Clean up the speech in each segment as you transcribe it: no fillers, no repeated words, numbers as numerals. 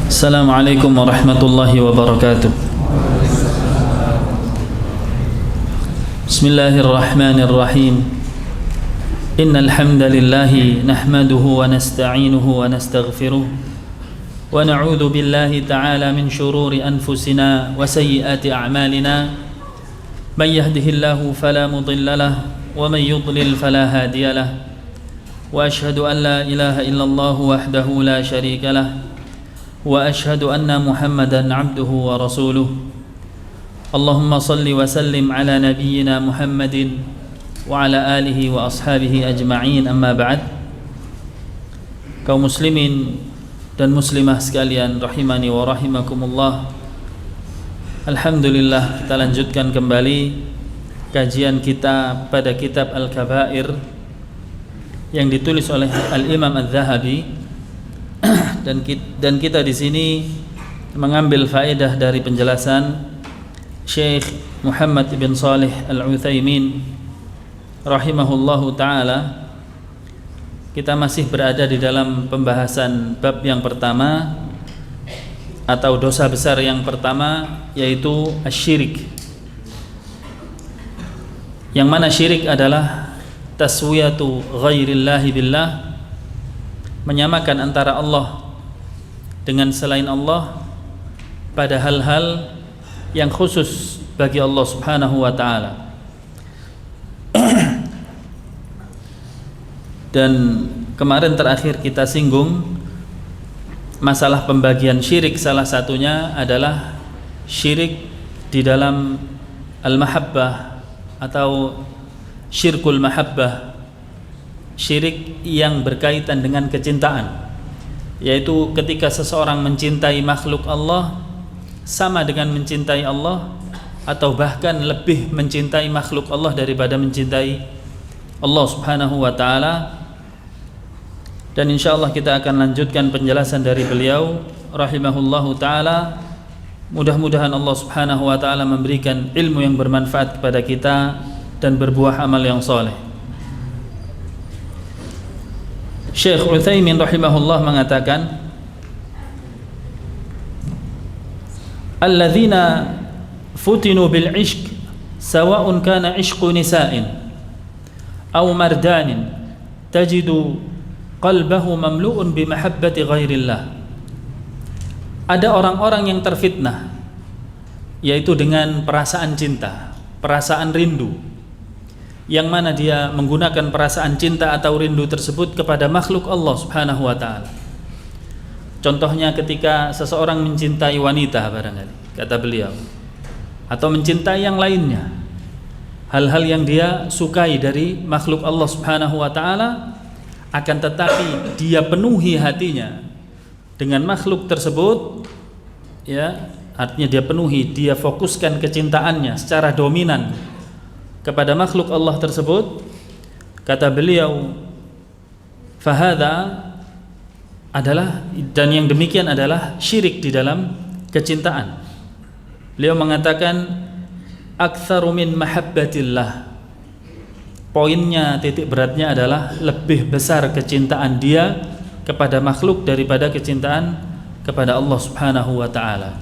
Assalamualaikum warahmatullahi wabarakatuh. Bismillahirrahmanirrahim. Innal hamdalillahi nahmaduhu wa nasta'inuhu wa nastaghfiruh wa na'udzu billahi ta'ala min shururi anfusina wa sayyiati a'malina. Man yahdihillahu fala mudilla lahu wa man yudlil fala hadiya lahu. Wa ashhadu an la ilaha illallah wahdahu la syarika lahu. Wa ashhadu anna Muhammadan abduhu wa rasuluh. Allahumma salli wa sallim ala nabiyyina Muhammadin wa ala alihi wa ashabihi ajma'in, amma ba'd. Kaum muslimin dan muslimah sekalian rahimani wa rahimakumullah. Alhamdulillah, kita lanjutkan kembali kajian kita pada kitab Al-Kabair yang ditulis oleh Al-Imam Adz-Dzahabi. Dan kita di sini mengambil faedah dari penjelasan Syekh Muhammad bin Shalih Al-Utsaimin rahimahullahu taala. Kita masih berada di dalam pembahasan bab yang pertama atau dosa besar yang pertama, yaitu asyirik. Yang mana syirik adalah taswiyatu ghairillahi billah, menyamakan antara Allah dengan selain Allah pada hal-hal yang khusus bagi Allah Subhanahu wa taala. Dan kemarin terakhir kita singgung masalah pembagian syirik, salah satunya adalah syirik di dalam al-mahabbah atau syirkul mahabbah, syirik yang berkaitan dengan kecintaan, yaitu ketika seseorang mencintai makhluk Allah sama dengan mencintai Allah, atau bahkan lebih mencintai makhluk Allah daripada mencintai Allah Subhanahu wa taala. Dan insyaallah kita akan lanjutkan penjelasan dari beliau rahimahullahu taala. Mudah-mudahan Allah Subhanahu wa taala memberikan ilmu yang bermanfaat kepada kita dan berbuah amal yang saleh. Syekh Utsaimin rahimahullah mengatakan, alladzina futinu bil ishq sawa'un kana ishqu nisa'in aw mardanin tajidu qalbahu mamlu'un bi mahabbati ghairillah. Ada orang-orang yang terfitnah, yaitu dengan perasaan cinta, perasaan rindu, yang mana dia menggunakan perasaan cinta atau rindu tersebut kepada makhluk Allah Subhanahu wa taala. Contohnya ketika seseorang mencintai wanita barangkali, kata beliau, atau mencintai yang lainnya, hal-hal yang dia sukai dari makhluk Allah Subhanahu wa taala, akan tetapi dia penuhi hatinya dengan makhluk tersebut, ya, artinya dia penuhi, dia fokuskan kecintaannya secara dominan kepada makhluk Allah tersebut. Kata beliau, fahadha adalah, dan yang demikian adalah syirik di dalam kecintaan. Beliau mengatakan aktsaru min mahabbatillah. Poinnya, titik beratnya adalah lebih besar kecintaan dia kepada makhluk daripada kecintaan kepada Allah Subhanahu wa taala.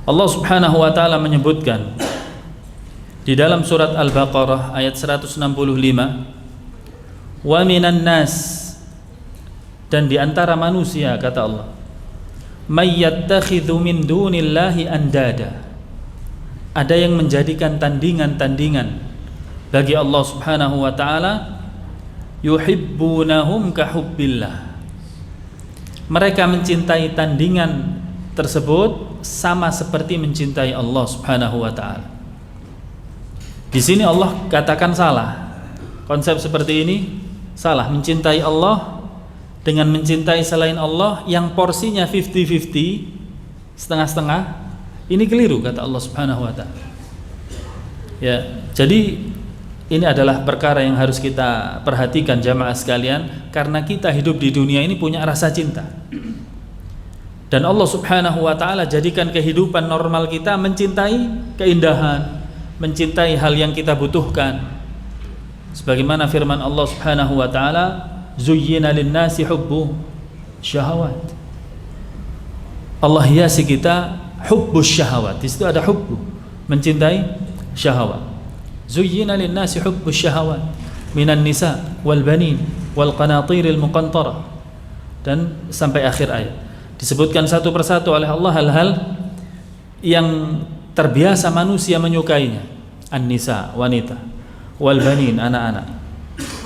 Allah Subhanahu wa taala menyebutkan di dalam surat Al-Baqarah ayat 165, wa minan nas, dan di antara manusia, kata Allah, may yattakhidhu min dunillahi andada, ada yang menjadikan tandingan-tandingan bagi Allah Subhanahu wa taala, yuhibbunahum kahubbillah, mereka mencintai tandingan tersebut sama seperti mencintai Allah Subhanahu wa taala. Di sini Allah katakan salah. Konsep seperti ini salah. Mencintai Allah dengan mencintai selain Allah yang porsinya 50-50, setengah-setengah, ini keliru, kata Allah Subhanahu wa taala. Ya, jadi ini adalah perkara yang harus kita perhatikan jamaah sekalian, karena kita hidup di dunia ini punya rasa cinta. Dan Allah Subhanahu wa taala jadikan kehidupan normal kita mencintai keindahan, mencintai hal yang kita butuhkan. Sebagaimana firman Allah Subhanahu wa taala, zuyyina lin-nasi hubbu syahawat. Allah hiasi kita hubbus syahawat. Di situ ada hubbu, mencintai syahwat. Zuyyina lin-nasi hubbus syahawat minan nisa wal banin wal qanatiril muqantarah, dan sampai akhir ayat. Disebutkan satu persatu oleh Allah hal-hal yang terbiasa manusia menyukainya. An-nisa, wanita, wal banin, anak-anak,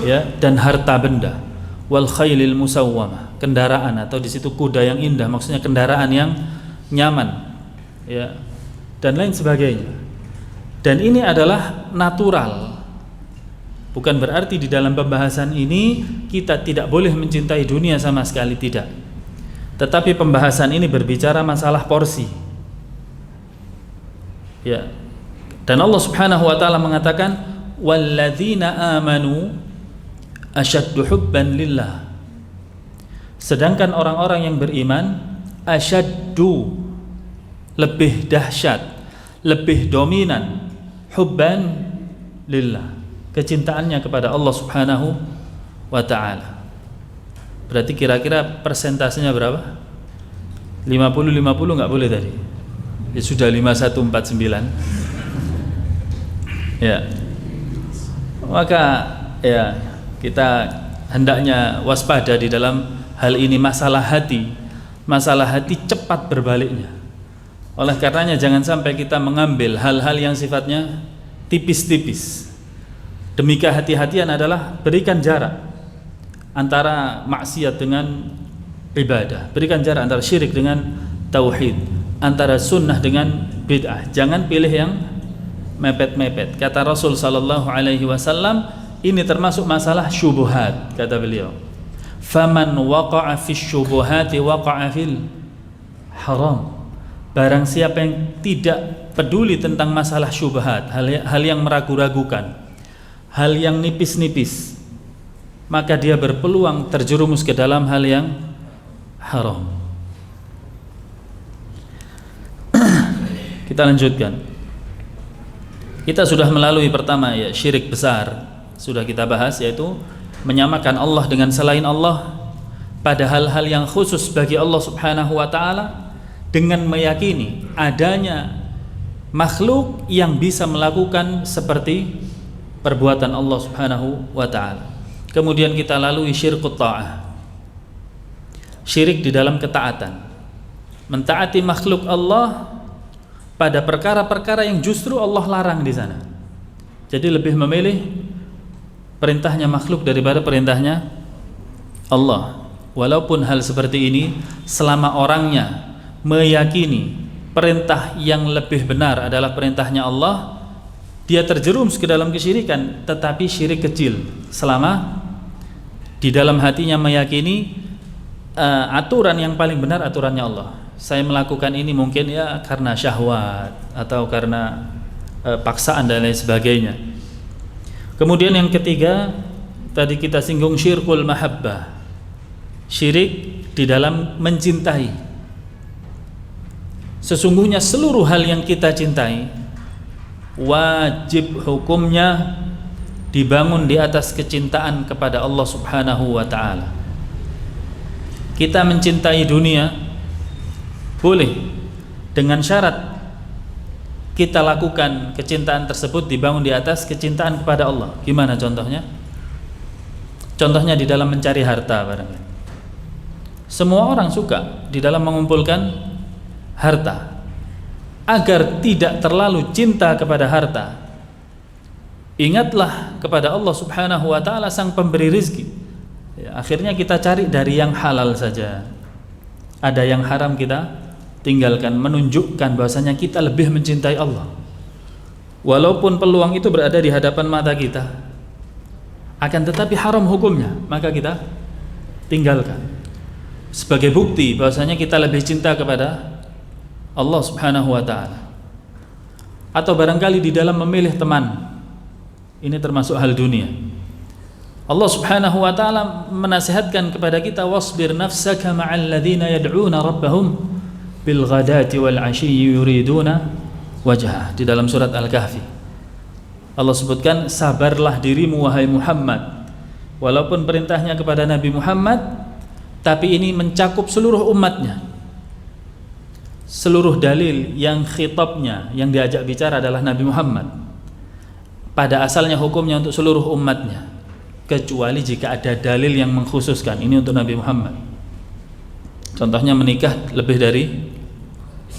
ya, dan harta benda, wal khailil musawwamah, kendaraan, atau di situ kuda yang indah, maksudnya kendaraan yang nyaman, ya, dan lain sebagainya. Dan ini adalah natural. Bukan berarti di dalam pembahasan ini kita tidak boleh mencintai dunia sama sekali, tidak. Tetapi pembahasan ini berbicara masalah porsi. Ya. Dan Allah Subhanahu wa taala mengatakan walladzina amanu asyaddu hubban lillah. Sedangkan orang-orang yang beriman asyaddu, lebih dahsyat, lebih dominan, hubban lillah, kecintaannya kepada Allah Subhanahu wa taala. Berarti kira-kira persentasenya berapa? 50-50 enggak boleh tadi. Ya sudah 5149. Ya. Maka ya kita hendaknya waspada di dalam hal ini. Masalah hati cepat berbaliknya. Oleh karenanya jangan sampai kita mengambil hal-hal yang sifatnya tipis-tipis. Demi kehati-hatian adalah berikan jarak antara maksiat dengan ibadah, berikan jarak antara syirik dengan tauhid, antara sunnah dengan bid'ah. Jangan pilih yang mepet-mepet. Kata Rasul sallallahu alaihi wasallam, ini termasuk masalah syubhat, kata beliau. Faman waqa'a fi syubuhati waqa'a fil haram. Barang siapa yang tidak peduli tentang masalah syubhat, hal yang meragu-ragukan, hal yang nipis-nipis, maka dia berpeluang terjerumus ke dalam hal yang haram. Kita lanjutkan. Kita sudah melalui pertama, ya, syirik besar sudah kita bahas, yaitu menyamakan Allah dengan selain Allah pada hal-hal yang khusus bagi Allah Subhanahu wa taala, dengan meyakini adanya makhluk yang bisa melakukan seperti perbuatan Allah Subhanahu wa taala. Kemudian kita lalui syirkut ta'ah, syirik di dalam ketaatan, mentaati makhluk Allah pada perkara-perkara yang justru Allah larang di sana. Jadi lebih memilih perintahnya makhluk daripada perintahnya Allah. Walaupun hal seperti ini, selama orangnya meyakini perintah yang lebih benar adalah perintahnya Allah, dia terjerumus ke dalam kesyirikan, tetapi syirik kecil, selama di dalam hatinya meyakini aturan yang paling benar aturannya Allah. Saya melakukan ini mungkin ya karena syahwat atau karena paksaan dan lain sebagainya. Kemudian yang ketiga, tadi kita singgung syirkul mahabbah, syirik di dalam mencintai. Sesungguhnya seluruh hal yang kita cintai wajib hukumnya dibangun di atas kecintaan kepada Allah Subhanahu wa ta'ala. Kita mencintai dunia boleh, dengan syarat kita lakukan kecintaan tersebut dibangun di atas kecintaan kepada Allah. Gimana contohnya? Contohnya di dalam mencari harta barangkali. Semua orang suka di dalam mengumpulkan harta. Agar tidak terlalu cinta kepada harta, ingatlah kepada Allah Subhanahu wa ta'ala, sang pemberi rizki. Ya, akhirnya kita cari dari yang halal saja. Ada yang haram kita tinggalkan, menunjukkan bahwasanya kita lebih mencintai Allah. Walaupun peluang itu berada di hadapan mata kita, akan tetapi haram hukumnya, maka kita tinggalkan. Sebagai bukti bahwasanya kita lebih cinta kepada Allah Subhanahu wa ta'ala. Atau barangkali di dalam memilih teman, ini termasuk hal dunia. Allah Subhanahu wa ta'ala menasihatkan kepada kita, wasbir nafsaka ma'al ladzina yad'una rabbahum bil ghadati wal 'ashiyyi yuriduna wajhah, di dalam surat Al-Kahfi. Allah sebutkan, sabarlah dirimu wahai Muhammad. Walaupun perintahnya kepada Nabi Muhammad, tapi ini mencakup seluruh umatnya. seluruh dalil yang khitabnya, yang diajak bicara adalah Nabi Muhammad, pada asalnya hukumnya untuk seluruh umatnya, kecuali jika ada dalil yang mengkhususkan ini untuk Nabi Muhammad. Contohnya menikah lebih dari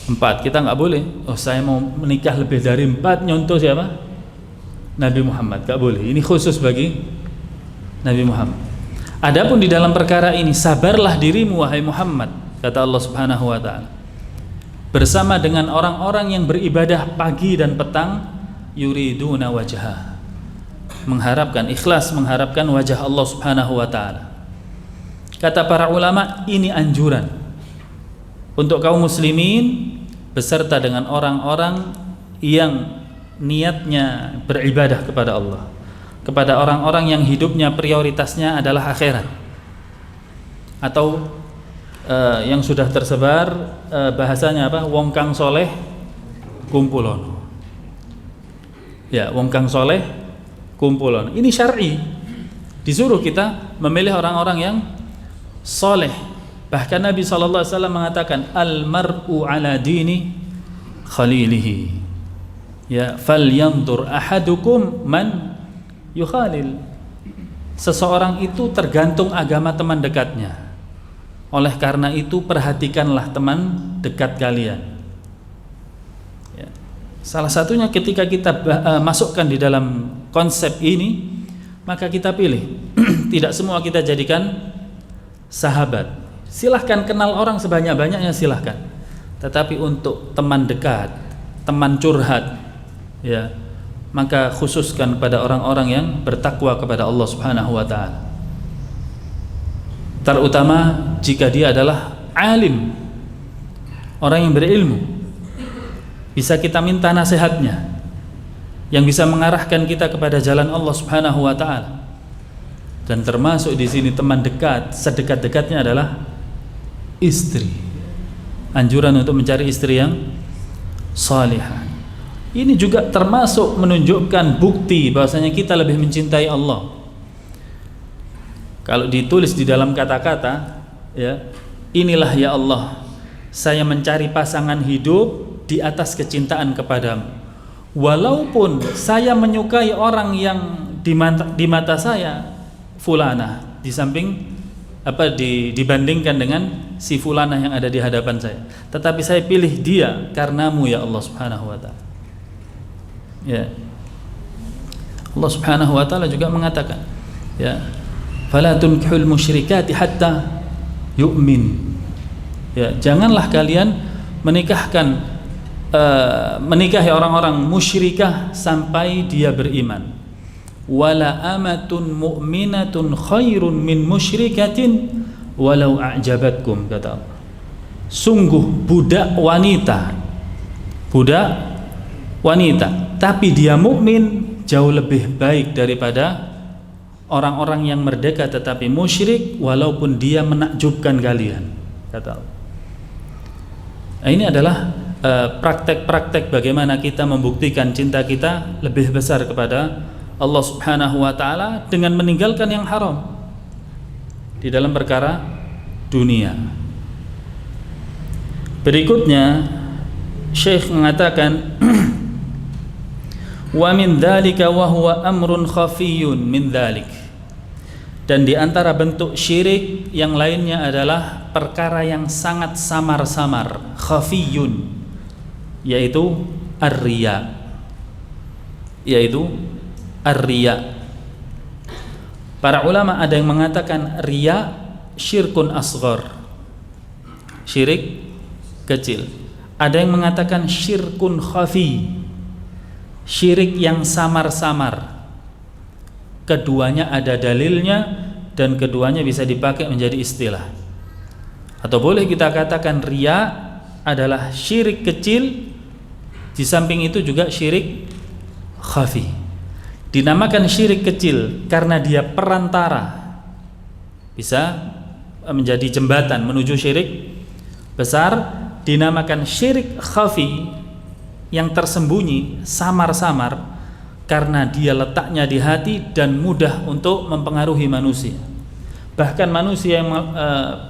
4, kita nggak boleh, oh saya mau menikah lebih dari 4, nyontoh siapa? Nabi Muhammad, nggak boleh, ini khusus bagi Nabi Muhammad. Adapun di dalam perkara ini, sabarlah dirimu wahai Muhammad, kata Allah Subhanahu wa ta'ala, bersama dengan orang-orang yang beribadah pagi dan petang, yuriduna wajhah, mengharapkan, ikhlas mengharapkan wajah Allah Subhanahu wa ta'ala. Kata para ulama, ini anjuran untuk kaum muslimin beserta dengan orang-orang yang niatnya beribadah kepada Allah, kepada orang-orang yang hidupnya prioritasnya adalah akhirat, atau yang sudah tersebar bahasanya apa? Wong kang soleh kumpulono. Ya, wong kang soleh kumpulono. Ini syar'i. Disuruh kita memilih orang-orang yang soleh. Bahkan Nabi SAW mengatakan, al-mar'u ala dini khalilihi. Ya, falyanzur ahadukum man yukhalil. Seseorang itu tergantung agama teman dekatnya. Oleh karena itu perhatikanlah teman dekat kalian. Ya. Salah satunya ketika kita masukkan di dalam konsep ini, maka kita pilih. Tidak semua kita jadikan sahabat. Silahkan kenal orang sebanyak-banyaknya, silahkan. Tetapi untuk teman dekat, teman curhat, ya, maka khususkan kepada orang-orang yang bertakwa kepada Allah Subhanahu wa ta'ala. Terutama jika dia adalah alim, orang yang berilmu, bisa kita minta nasihatnya, yang bisa mengarahkan kita kepada jalan Allah Subhanahu wa ta'ala. Dan termasuk di sini teman dekat, sedekat-dekatnya adalah istri. Anjuran untuk mencari istri yang salihah. Ini juga termasuk menunjukkan bukti bahwasanya kita lebih mencintai Allah. Kalau ditulis di dalam kata-kata, ya, inilah ya Allah, saya mencari pasangan hidup di atas kecintaan kepadamu. Walaupun saya menyukai orang yang di mata saya fulanah, di samping dibandingkan dengan si fulanah yang ada di hadapan saya, tetapi saya pilih dia karenamu ya Allah Subhanahu wa ta'ala. Ya. Allah Subhanahu wa ta'ala juga mengatakan, ya, fala tunkihul musyrikati hatta yu'min. Ya, janganlah kalian menikahi orang-orang musyrikah sampai dia beriman. Wala amatun mu'minatun khairun min musyrikatin walau a'jabatkum, kata Allah. Sungguh budak wanita, tapi dia mukmin jauh lebih baik daripada orang-orang yang merdeka tetapi musyrik, walaupun dia menakjubkan kalian, kata Allah. Nah, ini adalah praktek-praktek bagaimana kita membuktikan cinta kita lebih besar kepada Allah Subhanahu wa ta'ala dengan meninggalkan yang haram di dalam perkara dunia. Berikutnya Syekh mengatakan wa min dzalika wa huwa amrun khafiyyun min dzalik. Dan di antara bentuk syirik yang lainnya adalah perkara yang sangat samar-samar, khafiyyun, yaitu ar-riya. Para ulama ada yang mengatakan riya syirkun asghar, syirik kecil. Ada yang mengatakan syirkun khafi, syirik yang samar-samar. Keduanya ada dalilnya dan keduanya bisa dipakai menjadi istilah. Atau boleh kita katakan riya adalah syirik kecil, di samping itu juga syirik khafi. Dinamakan syirik kecil karena dia perantara, bisa menjadi jembatan menuju syirik besar. Dinamakan syirik khafi yang tersembunyi, samar-samar, karena dia letaknya di hati dan mudah untuk mempengaruhi manusia. Bahkan manusia yang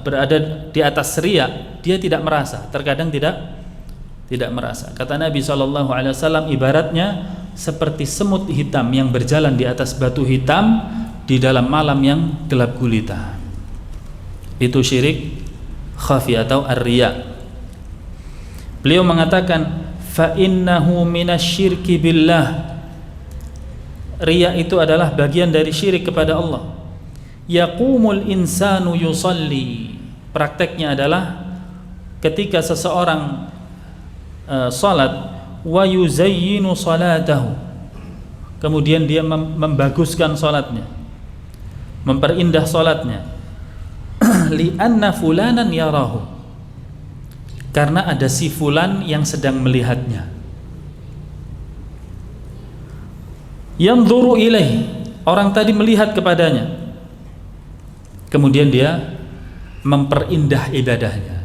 berada di atas riya, dia tidak merasa, terkadang tidak tidak merasa. Kata Nabi SAW, ibaratnya seperti semut hitam yang berjalan di atas batu hitam di dalam malam yang gelap gulita. Itu syirik khafi atau ar-riya. Beliau mengatakan, fa innahu minasyirki billah. Riya itu adalah bagian dari syirik kepada Allah. Yaqumul insanu yusalli. Prakteknya adalah ketika seseorang salat, wa yuzayyinu salatahu, kemudian dia membaguskan salatnya, memperindah salatnya, li'anna fulanan yarahu, karena ada si fulan yang sedang melihatnya. Yanzuru ilaih, orang tadi melihat kepadanya, kemudian dia memperindah ibadahnya.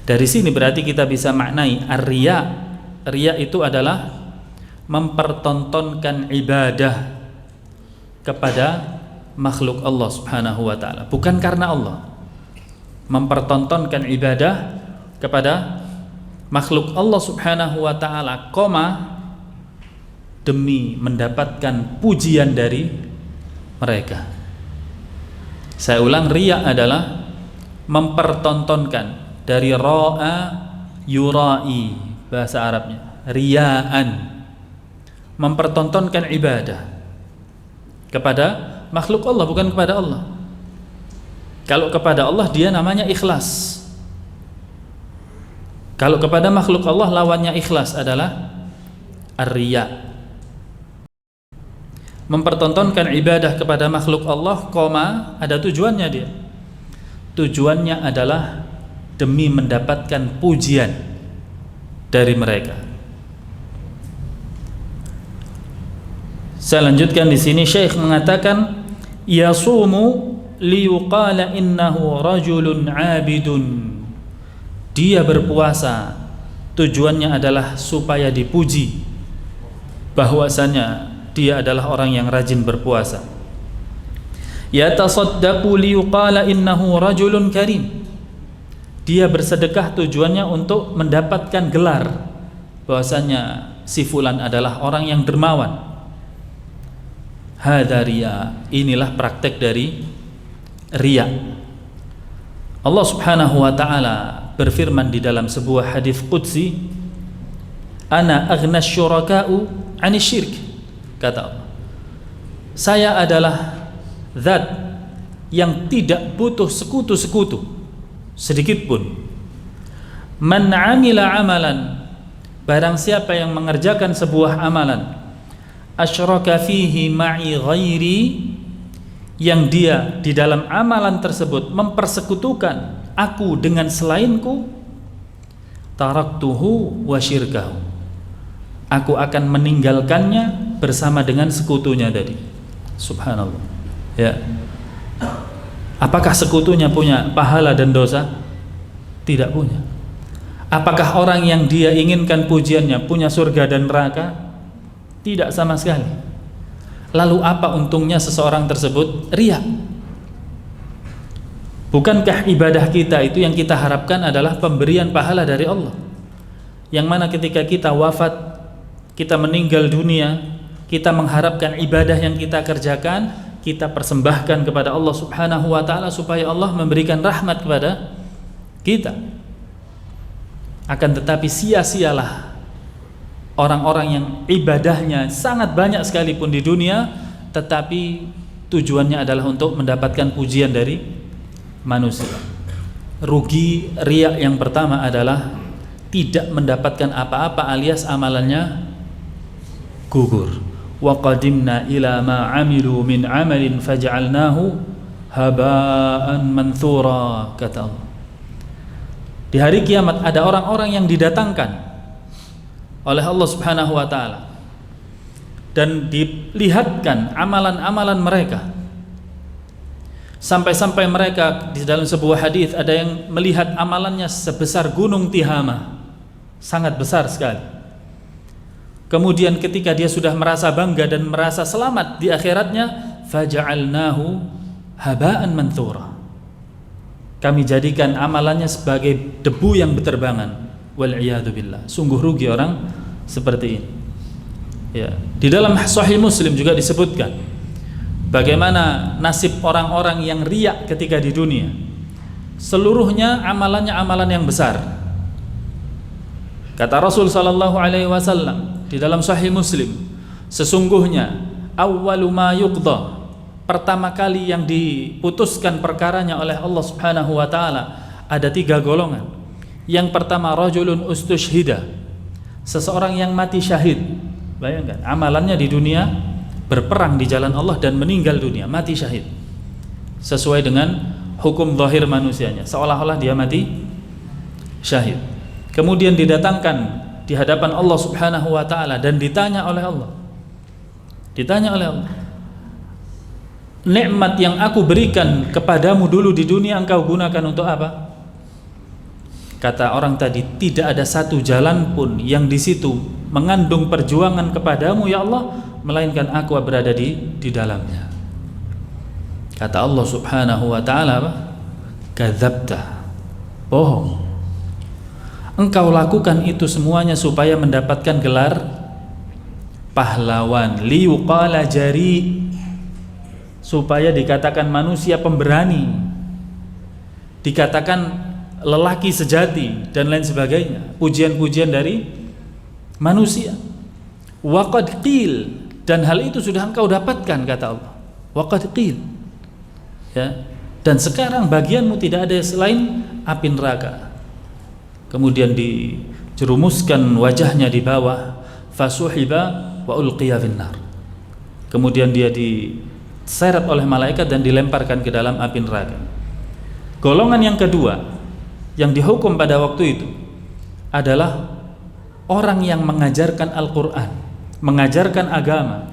Dari sini berarti kita bisa maknai ar-riya. Riya itu adalah mempertontonkan ibadah kepada makhluk Allah Subhanahu wa taala, bukan karena Allah. Mempertontonkan ibadah kepada makhluk Allah Subhanahu wa taala, demi mendapatkan pujian dari mereka. Saya ulang, riya adalah mempertontonkan, dari ra'a yurai bahasa Arabnya, riyaan, mempertontonkan ibadah kepada makhluk Allah, bukan kepada Allah. Kalau kepada Allah dia namanya ikhlas. Kalau kepada makhluk Allah lawannya ikhlas adalah ar-riya. Mempertontonkan ibadah kepada makhluk Allah, ada tujuannya dia. Tujuannya adalah demi mendapatkan pujian dari mereka. Saya lanjutkan di sini, Syekh mengatakan, yasumu liyuqala innahu rajulun 'abidun. Dia berpuasa, tujuannya adalah supaya dipuji bahwasanya dia adalah orang yang rajin berpuasa. Yatasaddaqu liyuqala innahu rajulun karim. Dia bersedekah tujuannya untuk mendapatkan gelar bahwasanya si fulan adalah orang yang dermawan. Hadza riya. Inilah praktek dari riya. Allah Subhanahu wa taala berfirman di dalam sebuah hadis qudsi, ana aghnas syuraka'u 'ani syirk. Kata Allah, saya adalah zat yang tidak butuh sekutu-sekutu sedikit pun. Man 'amila amalan, barang siapa yang mengerjakan sebuah amalan, asyraka fihi ma'i ghairi, yang dia di dalam amalan tersebut mempersekutukan aku dengan selainku, taraktuhu wa syirkahu, aku akan meninggalkannya bersama dengan sekutunya tadi. Subhanallah. Ya. Apakah sekutunya punya pahala dan dosa? Tidak punya. Apakah orang yang dia inginkan pujiannya punya surga dan neraka? Tidak sama sekali. Lalu apa untungnya seseorang tersebut? Riya. Bukankah ibadah kita itu yang kita harapkan adalah pemberian pahala dari Allah? Yang mana ketika kita wafat, kita meninggal dunia, kita mengharapkan ibadah yang kita kerjakan kita persembahkan kepada Allah Subhanahu wa taala supaya Allah memberikan rahmat kepada kita. Akan tetapi sia-sialah orang-orang yang ibadahnya sangat banyak sekalipun di dunia, tetapi tujuannya adalah untuk mendapatkan pujian dari manusia. Rugi riya yang pertama adalah tidak mendapatkan apa-apa alias amalannya gugur. Wa qadimna ila ma 'amilu min 'amalin faj'alnahu haba'an manthura, kata Allah. Di hari kiamat ada orang-orang yang didatangkan oleh Allah Subhanahu wa taala dan dilihatkan amalan-amalan mereka, sampai-sampai mereka di dalam sebuah hadis ada yang melihat amalannya sebesar gunung Tihama, sangat besar sekali. Kemudian ketika dia sudah merasa bangga dan merasa selamat di akhiratnya, faja'alnahu haba'an manthura, kami jadikan amalannya sebagai debu yang berterbangan. wal iyadu billah. Sungguh rugi orang seperti ini. Ya, di dalam Sahih Muslim juga disebutkan bagaimana nasib orang-orang yang riya ketika di dunia. Seluruhnya amalannya amalan yang besar. Kata Rasul sallallahu alaihi wasallam di dalam Sahih Muslim, sesungguhnya awwalu ma yuqda, pertama kali yang diputuskan perkaranya oleh Allah Subhanahu wa taala, ada 3 golongan. Yang pertama, rajulun ustushhida, seseorang yang mati syahid. Bayangkan, amalannya di dunia berperang di jalan Allah dan meninggal dunia, mati syahid. Sesuai dengan hukum zahir manusianya, seolah-olah dia mati syahid. Kemudian didatangkan di hadapan Allah Subhanahu wa taala dan ditanya oleh Allah. Nikmat yang aku berikan kepadamu dulu di dunia engkau gunakan untuk apa? Kata orang tadi, tidak ada satu jalan pun yang di situ mengandung perjuangan kepadamu ya Allah, melainkan aku berada di dalamnya. Kata Allah Subhanahu wa taala, kadzabta, bohong. Engkau lakukan itu semuanya supaya mendapatkan gelar pahlawan, liyuqala jari, supaya dikatakan manusia pemberani, dikatakan lelaki sejati dan lain sebagainya, pujian-pujian dari manusia. Waqad qil, dan hal itu sudah engkau dapatkan, kata Allah. Waqad qil, ya, dan sekarang bagianmu tidak ada selain api neraka. Kemudian dijerumuskan wajahnya di bawah, fasuhiba wa ulqiya finnar. Kemudian dia diseret oleh malaikat dan dilemparkan ke dalam api neraka. Golongan yang kedua yang dihukum pada waktu itu adalah orang yang mengajarkan Al-Quran, mengajarkan agama,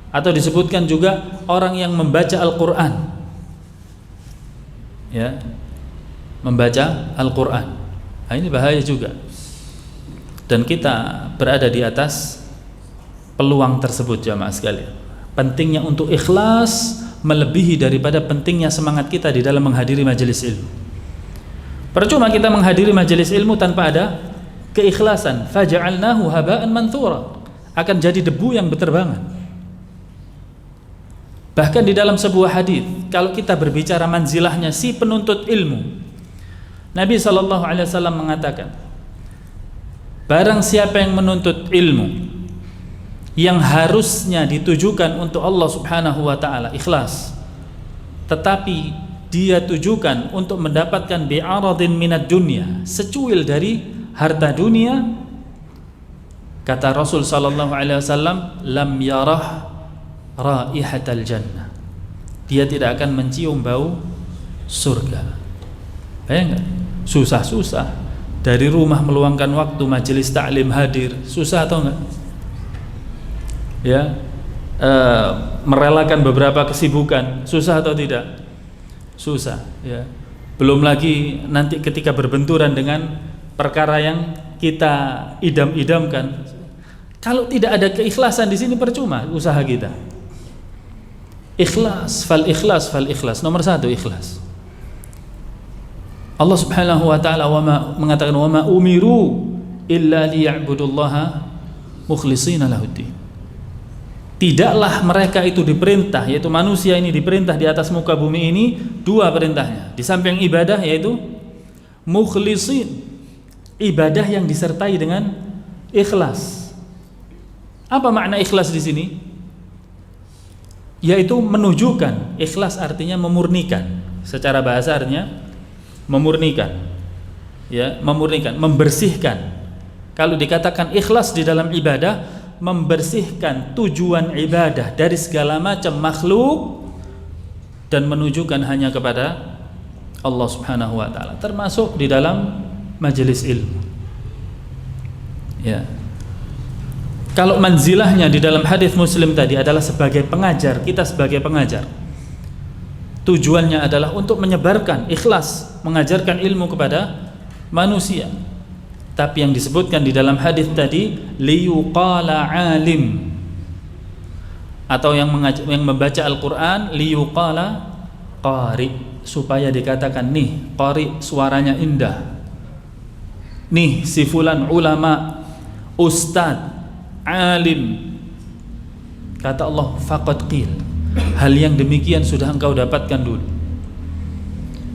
atau disebutkan juga orang yang membaca Al-Quran, ya, membaca Al-Quran. Nah, ini bahaya juga, dan kita berada di atas peluang tersebut, jamaah sekalian. Pentingnya untuk ikhlas melebihi daripada pentingnya semangat kita di dalam menghadiri majelis ilmu. Percuma kita menghadiri majelis ilmu tanpa ada keikhlasan, faja'alnahu haba'an manthura, akan jadi debu yang berterbangan. Bahkan di dalam sebuah hadis, kalau kita berbicara manzilahnya si penuntut ilmu, Nabi SAW mengatakan, barang siapa yang menuntut ilmu yang harusnya ditujukan untuk Allah Subhanahu wa taala, ikhlas, tetapi dia tujukan untuk mendapatkan bi'aradin minad dunya, secuil dari harta dunia, kata Rasul sallallahu alaihi wasallam, lam yarah raihatal jannah, dia tidak akan mencium bau surga. Bayangkan, susah-susah dari rumah meluangkan waktu majelis taklim hadir, susah atau enggak? Ya, merelakan beberapa kesibukan, susah atau tidak? Susah, ya. Belum lagi nanti ketika berbenturan dengan perkara yang kita idam-idamkan. Kalau tidak ada keikhlasan di sini percuma usaha kita. Ikhlas, fal ikhlas. Nomor 1 ikhlas. Allah Subhanahu wa taala mengatakan, wa ma umiru illa liya'budullaha mukhlishina lahuddin. Tidaklah mereka itu diperintah, yaitu manusia ini diperintah di atas muka bumi ini 2 perintahnya. Di samping ibadah, yaitu mukhlisin, ibadah yang disertai dengan ikhlas. Apa makna ikhlas di sini? Yaitu menunjukkan, ikhlas artinya memurnikan. Secara bahasa artinya memurnikan, ya, memurnikan, membersihkan. Kalau dikatakan ikhlas di dalam ibadah, membersihkan tujuan ibadah dari segala macam makhluk dan menunjukkan hanya kepada Allah Subhanahu wa taala, termasuk di dalam majelis ilmu. Ya. Kalau manzilahnya di dalam hadis Muslim tadi adalah sebagai pengajar, kita sebagai pengajar, tujuannya adalah untuk menyebarkan ikhlas, mengajarkan ilmu kepada manusia. Tapi yang disebutkan di dalam hadis tadi, liyuqala alim, atau yang membaca Al-Quran, liyuqala qari, supaya dikatakan nih qari suaranya indah, nih si fulan ulama, ustadz, alim. Kata Allah, faqad qil, hal yang demikian sudah engkau dapatkan dulu.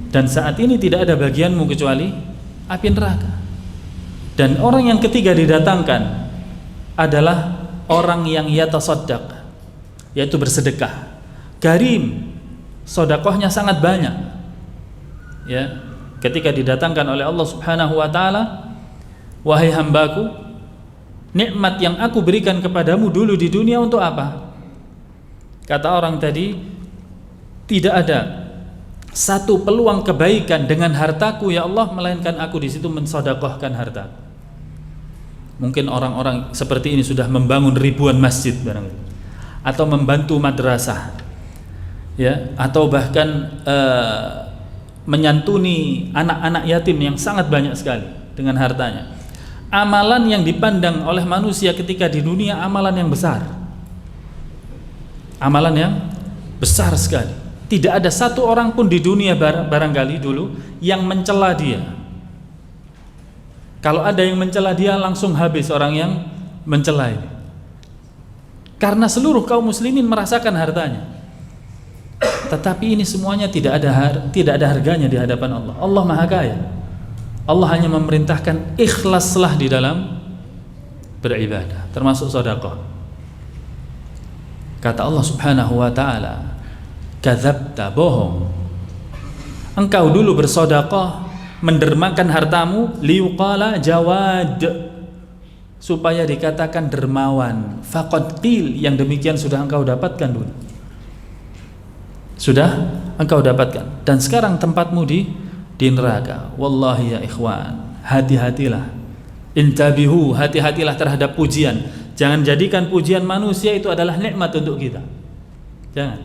Dan saat ini tidak ada bagianmu kecuali api neraka. Dan orang yang ketiga didatangkan adalah orang yang yatasaddaq, yaitu bersedekah. Karim, sedekahnya sangat banyak. Ya, ketika didatangkan oleh Allah Subhanahu wa taala, wahai hambaku, nikmat yang aku berikan kepadamu dulu di dunia untuk apa? Kata orang tadi, tidak ada satu peluang kebaikan dengan hartaku ya Allah, melainkan aku di situ mensedekahkan hartaku. Mungkin orang-orang seperti ini sudah membangun ribuan masjid barangkali, atau membantu madrasah, ya, atau bahkan menyantuni anak-anak yatim yang sangat banyak sekali dengan hartanya. Amalan yang dipandang oleh manusia ketika di dunia amalan yang besar, amalan yang besar sekali. Tidak ada satu orang pun di dunia barangkali dulu yang mencela dia. Kalau ada yang mencela dia, langsung habis orang yang mencela ini. Karena seluruh kaum muslimin merasakan hartanya. Tetapi ini semuanya tidak ada harganya di hadapan Allah. Allah Maha Kaya. Allah hanya memerintahkan ikhlaslah di dalam beribadah, termasuk sedekah. Kata Allah Subhanahu wa taala, kadzabta, bohong. Engkau dulu bersedekah, mendermakan hartamu, liuqala jawad, supaya dikatakan dermawan. Faqad qil, yang demikian sudah engkau dapatkan dulu. Sudah engkau dapatkan. Dan sekarang tempatmu di neraka. Wallahi ya ikhwan, hati-hatilah. Intabihu, hati-hatilah terhadap pujian. Jangan jadikan pujian manusia itu adalah nikmat untuk kita. Jangan.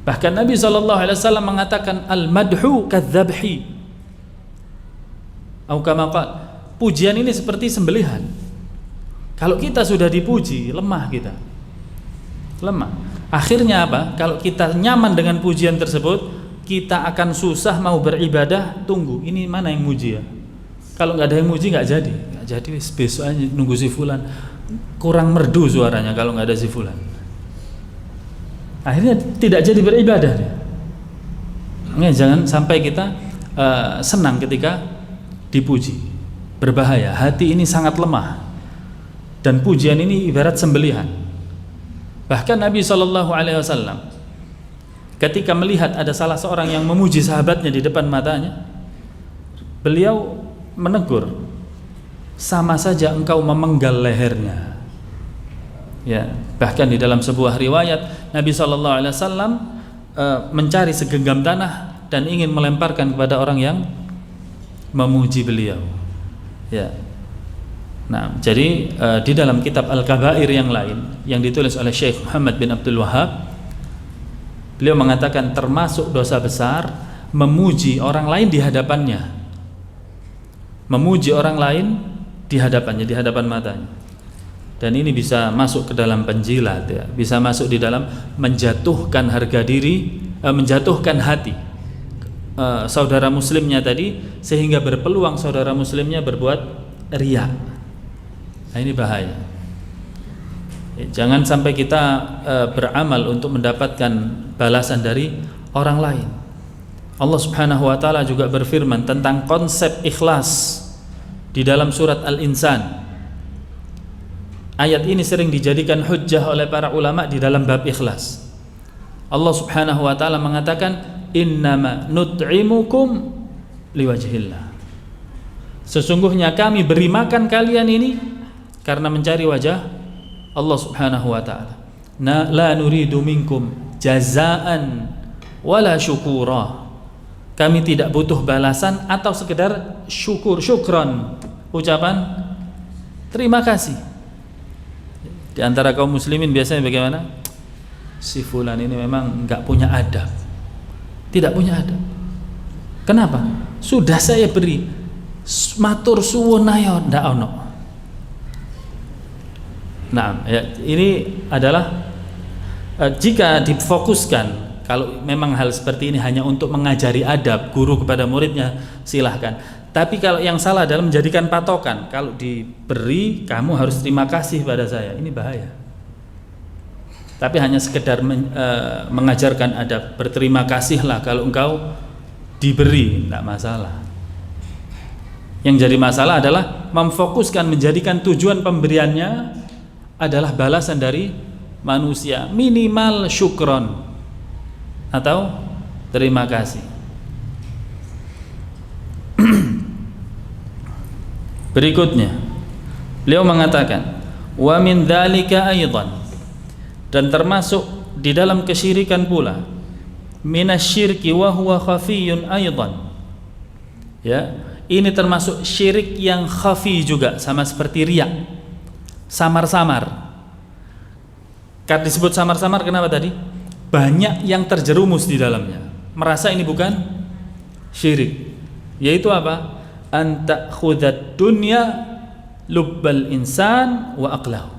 Bahkan Nabi SAW mengatakan al-madhu kadzabhi, atau kama qala, pujian ini seperti sembelihan. Kalau kita sudah dipuji, lemah kita. Lemah. Akhirnya apa? Kalau kita nyaman dengan pujian tersebut, kita akan susah mau beribadah. Tunggu, ini mana yang muji ya? Kalau nggak ada yang muji nggak jadi. Nggak jadi, besok aja nunggu si fulan. Kurang merdu suaranya kalau nggak ada si fulan. Akhirnya tidak jadi beribadah dia. Jangan sampai kita senang ketika dipuji. Berbahaya. Hati ini sangat lemah. Dan pujian ini ibarat sembelihan. Bahkan Nabi SAW ketika melihat ada salah seorang yang memuji sahabatnya di depan matanya, beliau menegur, sama saja engkau memenggal lehernya. Ya, bahkan di dalam sebuah riwayat Nabi SAW mencari segenggam tanah dan ingin melemparkan kepada orang yang memuji beliau. Ya. Nah, jadi di dalam kitab Al-Kabair yang lain yang ditulis oleh Syekh Muhammad bin Abdul Wahhab, beliau mengatakan termasuk dosa besar memuji orang lain di hadapannya. Memuji orang lain di hadapannya, di hadapan matanya. Dan ini bisa masuk ke dalam penjilat, ya. Bisa masuk di dalam menjatuhkan harga diri, menjatuhkan hati saudara muslimnya tadi, sehingga berpeluang saudara muslimnya berbuat riya. Nah, ini bahaya. Jangan sampai kita beramal untuk mendapatkan balasan dari orang lain. Allah Subhanahu wa taala juga berfirman tentang konsep ikhlas di dalam surat Al-Insan. Ayat ini sering dijadikan hujjah oleh para ulama di dalam bab ikhlas. Allah Subhanahu wa taala mengatakan, innama nut'imukum liwajhillah. Sesungguhnya kami beri makan kalian ini karena mencari wajah Allah Subhanahu wa taala. La nuridu minkum jazaan wala syukura. Kami tidak butuh balasan atau sekedar syukran, ucapan terima kasih. Di antara kaum muslimin biasanya bagaimana? Si fulan ini memang enggak punya adab. Tidak punya adab. Kenapa? Sudah saya beri matur suwun ayo ndak ono. Nah, ya, ini adalah jika difokuskan, kalau memang hal seperti ini hanya untuk mengajari adab guru kepada muridnya, silahkan. Tapi kalau yang salah adalah menjadikan patokan, kalau diberi kamu harus terima kasih pada saya. Ini bahaya. Tapi hanya sekedar mengajarkan adab, berterima kasihlah kalau engkau diberi, tidak masalah. Yang jadi masalah adalah memfokuskan, menjadikan tujuan pemberiannya adalah balasan dari manusia, minimal syukron atau terima kasih. Berikutnya beliau mengatakan wa min dzalika aidan, dan termasuk di dalam kesyirikan pula, minasyirki wa huwa khafiyun aidan, ya, ini termasuk syirik yang khafi juga, sama seperti riya, samar-samar. Karena disebut samar-samar kenapa tadi? Banyak yang terjerumus di dalamnya, merasa ini bukan syirik, yaitu apa? Anta khudat dunya lubbal insan wa aqlahu.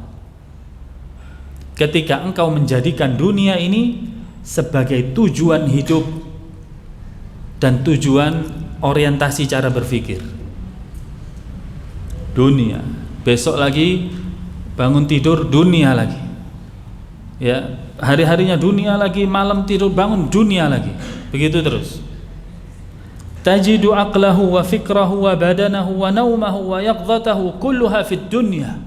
Ketika engkau menjadikan dunia ini sebagai tujuan hidup dan tujuan orientasi cara berpikir. Dunia, besok lagi bangun tidur dunia lagi, ya, hari-harinya dunia lagi, malam tidur bangun dunia lagi, begitu terus. Tajidu aqlahu wa fikrahu wa badanahu wa naumahu wa yaqdhatahu kulluha fid dunya.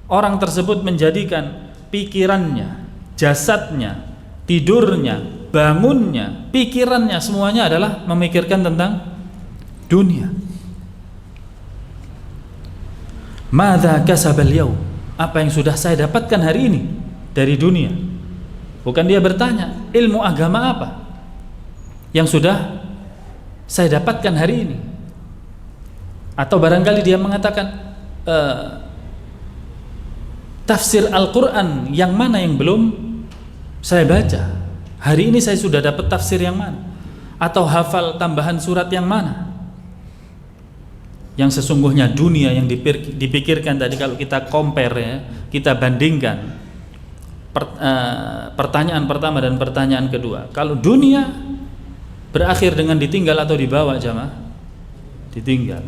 Orang tersebut menjadikan pikirannya, jasadnya, tidurnya, bangunnya, pikirannya, semuanya adalah memikirkan tentang dunia. Madza kasabal yaum, apa yang sudah saya dapatkan hari ini dari dunia? Bukan dia bertanya ilmu agama apa yang sudah saya dapatkan hari ini, atau barangkali dia mengatakan tafsir Al-Quran yang mana yang belum saya baca hari ini, saya sudah dapat tafsir yang mana, atau hafal tambahan surat yang mana. Yang sesungguhnya dunia yang dipikirkan tadi, kalau kita compare, ya, kita bandingkan pertanyaan pertama dan pertanyaan kedua, kalau dunia berakhir dengan ditinggal atau dibawa, jamaah? Ditinggal.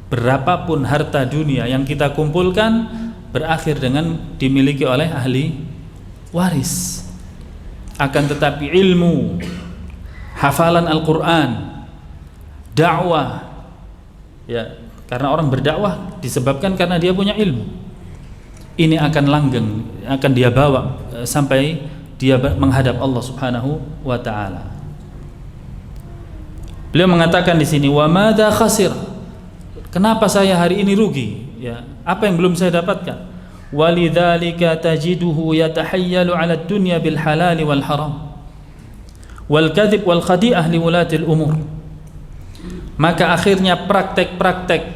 Berapapun harta dunia yang kita kumpulkan berakhir dengan dimiliki oleh ahli waris. Akan tetapi ilmu, hafalan Al-Quran, dakwah, ya, karena orang berdakwah disebabkan karena dia punya ilmu, ini akan langgeng, akan dia bawa sampai dia menghadap Allah Subhanahu wa ta'ala. Beliau mengatakan di sini, wa madza khasir, kenapa saya hari ini rugi, ya, apa yang belum saya dapatkan? Walidzalika tajiduhu yatahayyalu 'ala ad-dunya bil halal wal haram wal kadhib wal khadi'ah li wulatil umur. Maka akhirnya praktek-praktek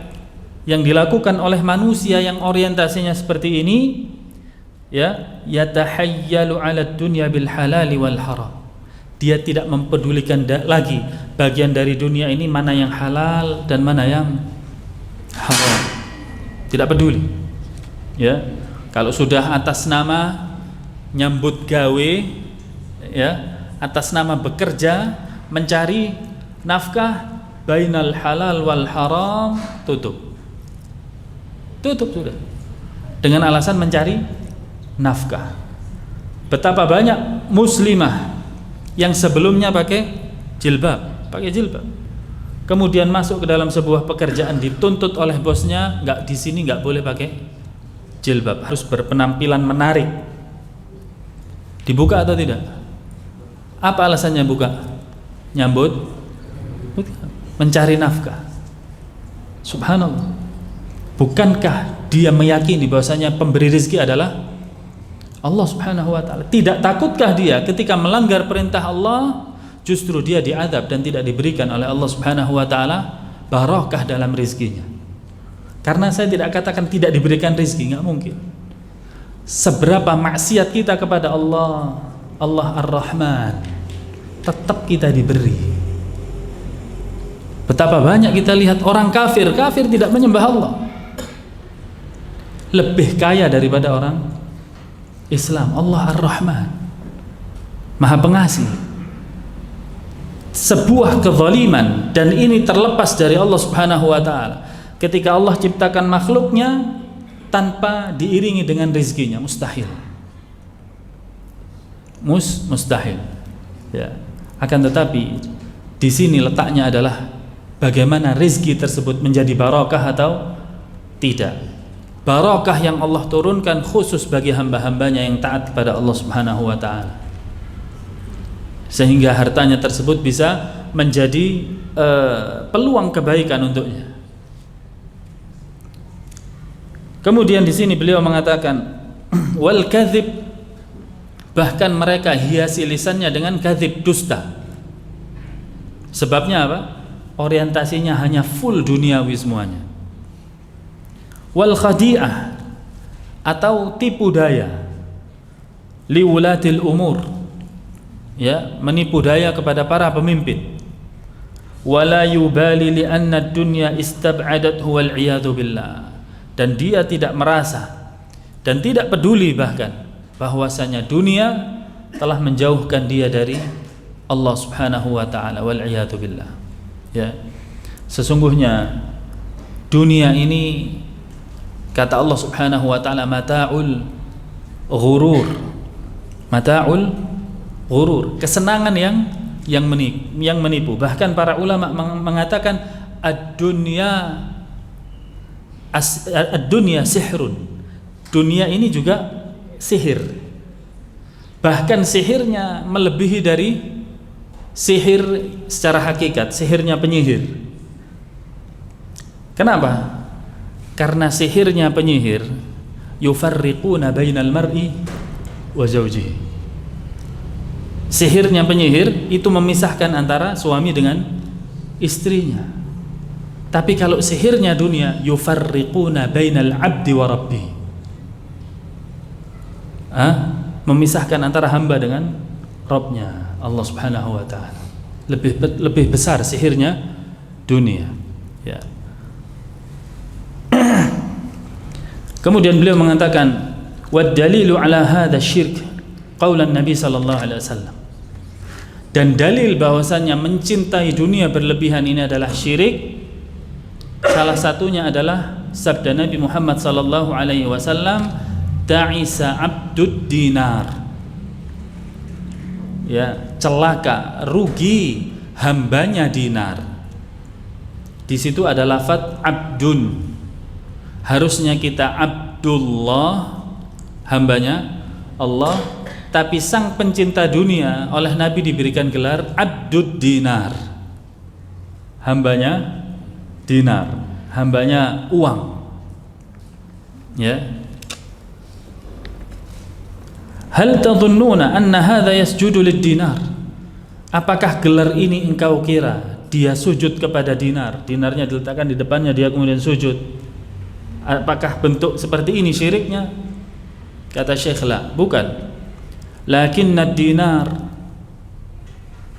yang dilakukan oleh manusia yang orientasinya seperti ini, ya, yatahayyalu 'ala ad-dunya bil halal wal haram. Dia tidak mempedulikan lagi bagian dari dunia ini mana yang halal dan mana yang haram. Tidak peduli. Ya, kalau sudah atas nama nyambut gawe, ya, atas nama bekerja, mencari nafkah, bainal halal wal haram, tutup sudah, dengan alasan mencari nafkah. Betapa banyak muslimah yang sebelumnya pakai jilbab, kemudian masuk ke dalam sebuah pekerjaan, dituntut oleh bosnya, nggak, di sini nggak boleh pakai jilbab, harus berpenampilan menarik. Dibuka atau tidak? Apa alasannya buka? Nyambut, mencari nafkah. Subhanallah. Bukankah dia meyakini bahwasanya pemberi rezeki adalah Allah Subhanahu wa ta'ala? Tidak takutkah dia ketika melanggar perintah Allah, justru dia diadab dan tidak diberikan oleh Allah Subhanahu wa ta'ala barokah dalam rezekinya? Karena saya tidak katakan tidak diberikan rezeki, nggak mungkin. Seberapa maksiat kita kepada Allah, Allah Ar-Rahman, tetap kita diberi. Betapa banyak kita lihat orang kafir tidak menyembah Allah, lebih kaya daripada orang Islam. Allah Ar-Rahman, Maha Pengasih. sebuah kezaliman, dan ini terlepas dari Allah Subhanahu wa taala. Ketika Allah ciptakan makhluknya tanpa diiringi dengan rezekinya, mustahil. Mustahil. Ya. Akan tetapi di sini letaknya adalah bagaimana rezeki tersebut menjadi barakah atau tidak. Barakah yang Allah turunkan khusus bagi hamba-hambanya yang taat kepada Allah Subhanahu wa taala, sehingga hartanya tersebut bisa menjadi peluang kebaikan untuknya. Kemudian di sini beliau mengatakan wal kadzib, bahkan mereka hiasi lisannya dengan kadzib, dusta. Sebabnya apa? Orientasinya hanya full duniawi semuanya. Wal khadi'ah, atau tipu daya, liwulatil umur, ya, menipu daya kepada para pemimpin. Wala yubali li anna ad-dunya istab'adathu wal iyadu billah, dan dia tidak merasa dan tidak peduli bahkan bahwasanya dunia telah menjauhkan dia dari Allah Subhanahu wa taala, wal iyadu billah. Ya. Sesungguhnya dunia ini, kata Allah Subhanahu wa taala, mata'ul ghurur. Mata'ul ghurur, kesenangan yang menipu. Bahkan para ulama mengatakan ad-dunya sihrun. Dunia ini juga sihir. Bahkan sihirnya melebihi dari sihir secara hakikat, sihirnya penyihir. Kenapa? Karena sihirnya penyihir, yufarriquna bainal mar'i wa zawjihi. Sihirnya penyihir itu memisahkan antara suami dengan istrinya. Tapi kalau sihirnya dunia, yufarriquna bainal 'abdi wa rabbih. Memisahkan antara hamba dengan Rabbnya, Allah Subhanahu wa taala. Lebih besar sihirnya dunia. Ya. Kemudian beliau mengatakan wad dalilu ala hadha syirk qaulan Nabi sallallahu alaihi wasallam. Dan dalil bahwasanya mencintai dunia berlebihan ini adalah syirik, salah satunya adalah sabda Nabi Muhammad sallallahu alaihi wasallam, ta'isa abdud dinar. Ya, celaka, rugi hambanya dinar. Di situ ada lafaz abdun. Harusnya kita Abdullah, hambanya Allah, tapi sang pencinta dunia oleh Nabi diberikan gelar Abdud Dinar, hambanya dinar, hambanya uang. Ya. Hal tadhunnuna anna hadha yasjudu lid-dinar? Apakah gelar ini engkau kira dia sujud kepada dinar? Dinarnya diletakkan di depannya, dia kemudian sujud. Apakah bentuk seperti ini syiriknya? Kata Syekh, la, bukan. Lakinna dinar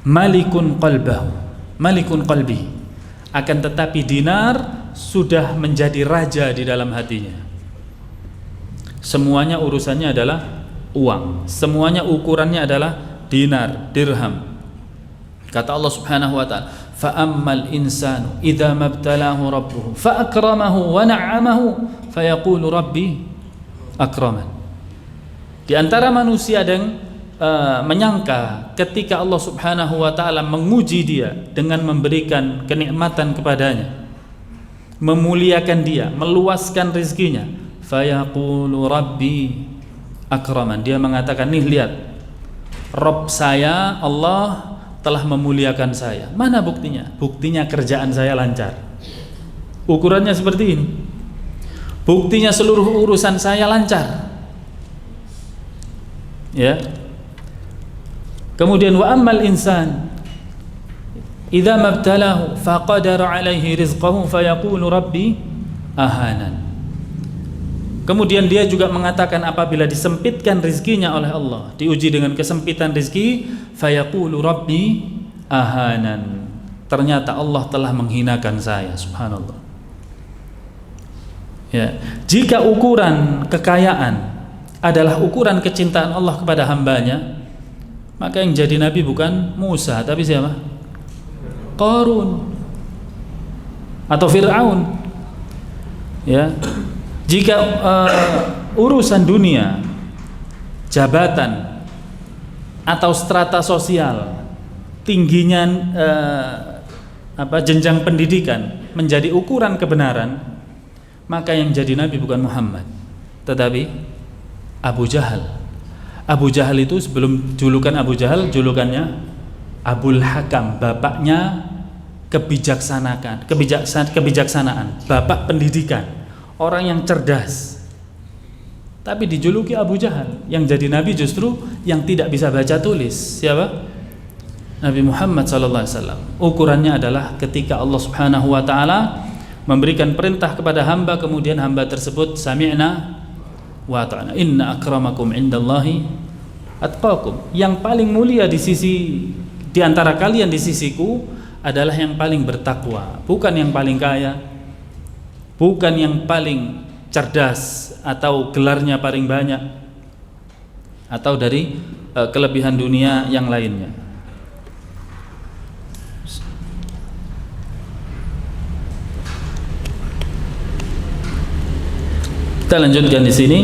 malikun qalbi. Akan tetapi dinar sudah menjadi raja di dalam hatinya. Semuanya urusannya adalah uang. Semuanya ukurannya adalah dinar, dirham. Kata Allah Subhanahu wa taala, فَأَمَّا الْإِنسَانُ إِذَا مَبْتَلَاهُ رَبُّهُ فَأَكْرَمَهُ وَنَعَّمَهُ فَيَقُولُ رَبِّي أَكْرَمَنِ. Di antara manusia yang menyangka ketika Allah Subhanahu wa taala menguji dia dengan memberikan kenikmatan kepadanya, memuliakan dia, meluaskan rezekinya, fayaqulu rabbi akraman. Dia mengatakan, nih lihat, Rabb saya Allah telah memuliakan saya. Mana buktinya? Buktinya kerjaan saya lancar. Ukurannya seperti ini. Buktinya seluruh urusan saya lancar. Ya. Kemudian wa ammal insan idza mabtalahu faqadara alaihi rizqahu fayaqulu rabbi ahanan. Kemudian dia juga mengatakan apabila disempitkan rezekinya oleh Allah, diuji dengan kesempitan rezeki, fayaqulu rabbi ahanan. Ternyata Allah telah menghinakan saya, subhanallah. Ya, jika ukuran kekayaan adalah ukuran kecintaan Allah kepada hambanya, maka yang jadi nabi bukan Musa tapi siapa? Qarun atau Fir'aun. Ya, jika urusan dunia, jabatan atau strata sosial, tingginya jenjang pendidikan menjadi ukuran kebenaran, maka yang jadi nabi bukan Muhammad, tetapi Abu Jahal. Abu Jahal itu sebelum julukan Abu Jahal, julukannya Abul Hakam, bapaknya kebijaksanaan, bapak pendidikan, orang yang cerdas. Tapi dijuluki Abu Jahal. Yang jadi nabi justru yang tidak bisa baca tulis. Siapa? Nabi Muhammad SAW. Ukurannya adalah ketika Allah Subhanahu wa taala memberikan perintah kepada hamba, kemudian hamba tersebut sami'na wa ata'na. Inna akramakum indallahi atqakum. Yang paling mulia di antara kalian di sisiku adalah yang paling bertakwa, bukan yang paling kaya, bukan yang paling cerdas atau gelarnya paling banyak atau dari kelebihan dunia yang lainnya. Kita lanjutkan di sini.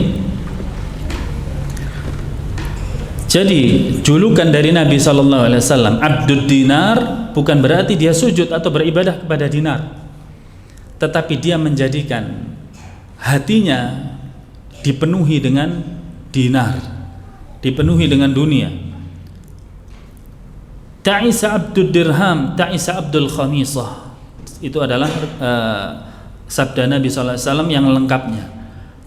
Jadi julukan dari Nabi SAW Abdud Dinar bukan berarti dia sujud atau beribadah kepada dinar, tetapi dia menjadikan hatinya dipenuhi dengan dinar, dipenuhi dengan dunia. Ta'isa Abdud Dirham, Ta'isa Abdul Khamisah. Itu adalah sabda Nabi SAW yang lengkapnya.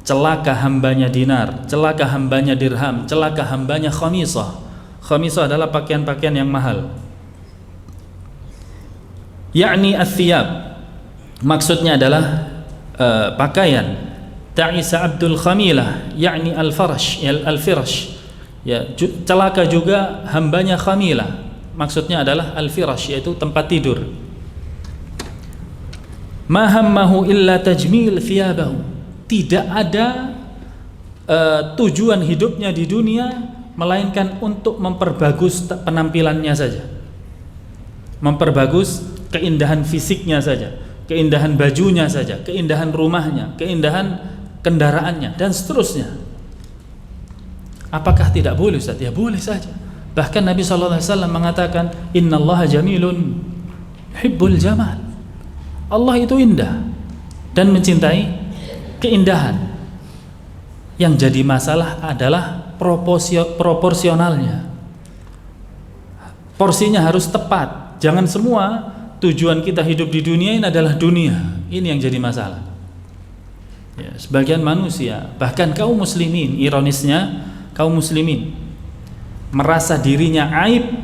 Celaka hambanya dinar, celaka hambanya dirham, celaka hambanya khamisah. Khamisah adalah pakaian-pakaian yang mahal. Yakni athiyab, maksudnya adalah pakaian. Ta'isa Abdul Khamilah, yakni al-farash, al-firash. Ya, celaka juga hambanya Khamilah, maksudnya adalah al-firash, yaitu tempat tidur. Ma hammahu illa tajmil thiyabahu. Tidak ada tujuan hidupnya di dunia melainkan untuk memperbagus penampilannya saja, memperbagus keindahan fisiknya saja, keindahan bajunya saja, keindahan rumahnya, keindahan kendaraannya, dan seterusnya. Apakah tidak boleh, Ustaz? Ya boleh saja. Bahkan Nabi SAW mengatakan, Innallaha jamilun hibbul jamal. Allah itu indah dan mencintai keindahan. Yang jadi masalah adalah proporsionalnya. Porsinya harus tepat. Jangan semua tujuan kita hidup di dunia ini adalah dunia. Ini yang jadi masalah. Ya, sebagian manusia, bahkan kaum muslimin, ironisnya kaum muslimin merasa dirinya aib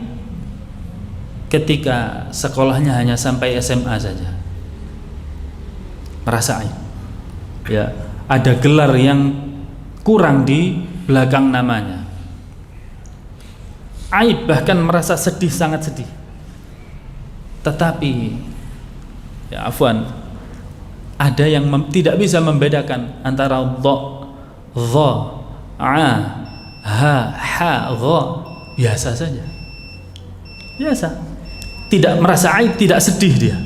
ketika sekolahnya hanya sampai SMA saja. Merasa aib. Ya, ada gelar yang kurang di belakang namanya. Aib, bahkan merasa sedih, sangat sedih. Tetapi ya afwan, ada yang tidak bisa membedakan antara dha, a, ha, ha, gha. Biasa saja. Biasa. Tidak merasa aib, tidak sedih dia.